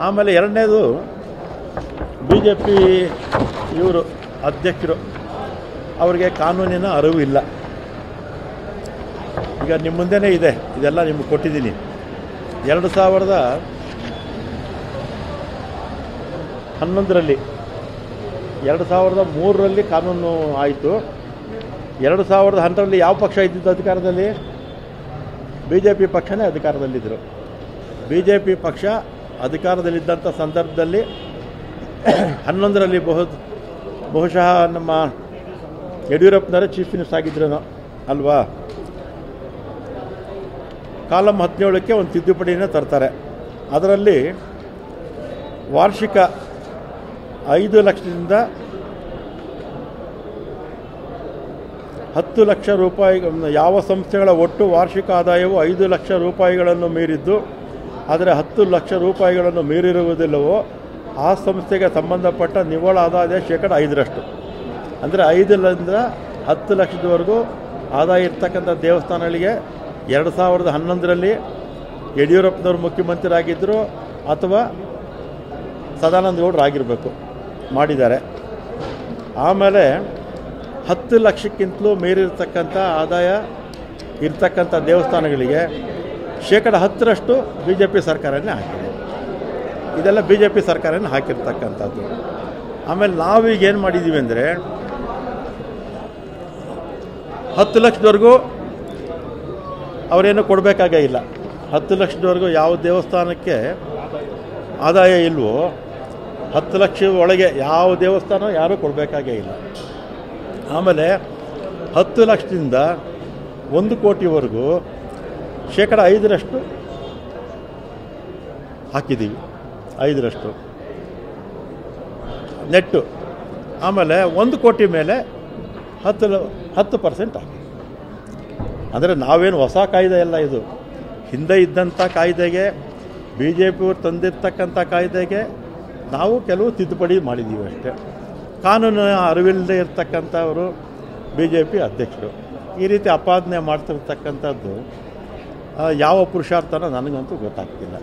ಆಮೇಲೆ ಎರಡನೇದು B J P ಇವರು ಅಧ್ಯಕ್ಷರು ಅವರಿಗೆ ಕಾನೂನಿನ ಅರಿವು ಇಲ್ಲ. ಈಗ ನಿಮ್ಮ ಮುಂದೆನೇ ಇದೆ, ಇದೆಲ್ಲ ನಿಮಗೆ ಕೊಟ್ಟಿದ್ದೀನಿ. 2011ರಲ್ಲಿ 2003ರಲ್ಲಿ ಕಾನೂನು ಆಯಿತು. 2010ರಲ್ಲಿ ಯಾವ ಪಕ್ಷ ಇದ್ದಿದ್ದು ಅಧಿಕಾರದಲ್ಲಿ? ಬಿ ಜೆ ಪಿ ಪಕ್ಷನೇ ಅಧಿಕಾರದಲ್ಲಿದ್ದರು. ಬಿ ಜೆ ಪಿ ಪಕ್ಷ ಅಧಿಕಾರದಲ್ಲಿದ್ದಂಥ ಸಂದರ್ಭದಲ್ಲಿ 11ರಲ್ಲಿ ಬಹುಶಃ ನಮ್ಮ ಯಡಿಯೂರಪ್ಪನವರೇ ಚೀಫ್ ಮಿನಿಸ್ಟರ್ ಆಗಿದ್ರೇನೋ ಅಲ್ವಾ. ಕಾಲಮ್ 17ಕ್ಕೆ ಒಂದು ತಿದ್ದುಪಡಿನ ತರ್ತಾರೆ. ಅದರಲ್ಲಿ ವಾರ್ಷಿಕ 5 ಲಕ್ಷದಿಂದ 10 ಲಕ್ಷ ರೂಪಾಯಿ, ಯಾವ ಸಂಸ್ಥೆಗಳ ಒಟ್ಟು ವಾರ್ಷಿಕ ಆದಾಯವು 5 ಲಕ್ಷ ರೂಪಾಯಿಗಳನ್ನು ಮೀರಿದ್ದು ಆದರೆ 10 ಲಕ್ಷ ರೂಪಾಯಿಗಳನ್ನು ಮೀರಿರುವುದಿಲ್ಲವೋ ಆ ಸಂಸ್ಥೆಗೆ ಸಂಬಂಧಪಟ್ಟ ನಿವ್ವಳ ಆದಾಯ ಶೇಕಡ 5ರಷ್ಟು. ಅಂದರೆ 5ರಿಂದ 10 ಲಕ್ಷದವರೆಗೂ ಆದಾಯ ಇರ್ತಕ್ಕಂಥ ದೇವಸ್ಥಾನಗಳಿಗೆ 2011ರಲ್ಲಿ ಯಡಿಯೂರಪ್ಪನವರು ಮುಖ್ಯಮಂತ್ರಿ ಆಗಿದ್ದರು ಅಥವಾ ಸದಾನಂದ ಗೌಡರು ಆಗಿರಬೇಕು, ಮಾಡಿದ್ದಾರೆ. ಆಮೇಲೆ 10 ಲಕ್ಷಕ್ಕಿಂತಲೂ ಮೀರಿರ್ತಕ್ಕಂಥ ಆದಾಯ ಇರ್ತಕ್ಕಂಥ ದೇವಸ್ಥಾನಗಳಿಗೆ ಶೇಕಡ 10ರಷ್ಟು ಬಿ ಜೆ ಪಿ ಸರ್ಕಾರನೇ ಹಾಕಿದೆ. ಇದೆಲ್ಲ ಬಿ ಜೆ ಪಿ ಸರ್ಕಾರನೇ ಹಾಕಿರ್ತಕ್ಕಂಥದ್ದು. ಆಮೇಲೆ ನಾವೀಗ ಏನು ಮಾಡಿದ್ದೀವಿ ಅಂದರೆ 10 ಲಕ್ಷದವರೆಗೂ ಅವರೇನು ಕೊಡಬೇಕಾಗೇ ಇಲ್ಲ. 10 ಲಕ್ಷದವರೆಗೂ ಯಾವ ದೇವಸ್ಥಾನಕ್ಕೆ ಆದಾಯ ಇಲ್ವೋ 10 ಲಕ್ಷ ಒಳಗೆ ಯಾವ ದೇವಸ್ಥಾನ ಯಾರೂ ಕೊಡಬೇಕಾಗೇ ಇಲ್ಲ. ಆಮೇಲೆ 10 ಲಕ್ಷದಿಂದ 1 ಕೋಟಿವರೆಗೂ ಶೇಕಡ 5ರಷ್ಟು ಹಾಕಿದ್ದೀವಿ, 5ರಷ್ಟು ನೆಟ್ಟು. ಆಮೇಲೆ 1 ಕೋಟಿ ಮೇಲೆ 10% ಹಾಕಿ. ಅಂದರೆ ನಾವೇನು ಹೊಸ ಕಾಯ್ದೆ ಅಲ್ಲ ಇದು. ಹಿಂದೆ ಇದ್ದಂಥ ಕಾಯ್ದೆಗೆ, ಬಿ ಜೆ ಪಿಯವರು ತಂದಿರ್ತಕ್ಕಂಥ ಕಾಯ್ದೆಗೆ ನಾವು ಕೆಲವು ತಿದ್ದುಪಡಿ ಮಾಡಿದ್ದೀವಿ ಅಷ್ಟೇ. ಕಾನೂನು ಅರಿವಿಲ್ಲದೆ ಇರ್ತಕ್ಕಂಥವರು ಬಿ ಜೆ ಪಿ ಅಧ್ಯಕ್ಷರು ಈ ರೀತಿ ಅಪಾದನೆ ಮಾಡ್ತಿರ್ತಕ್ಕಂಥದ್ದು ಯಾವ ಪುರುಷಾರ್ಥನ ನನಗಂತೂ ಗೊತ್ತಾಗ್ತಿಲ್ಲ.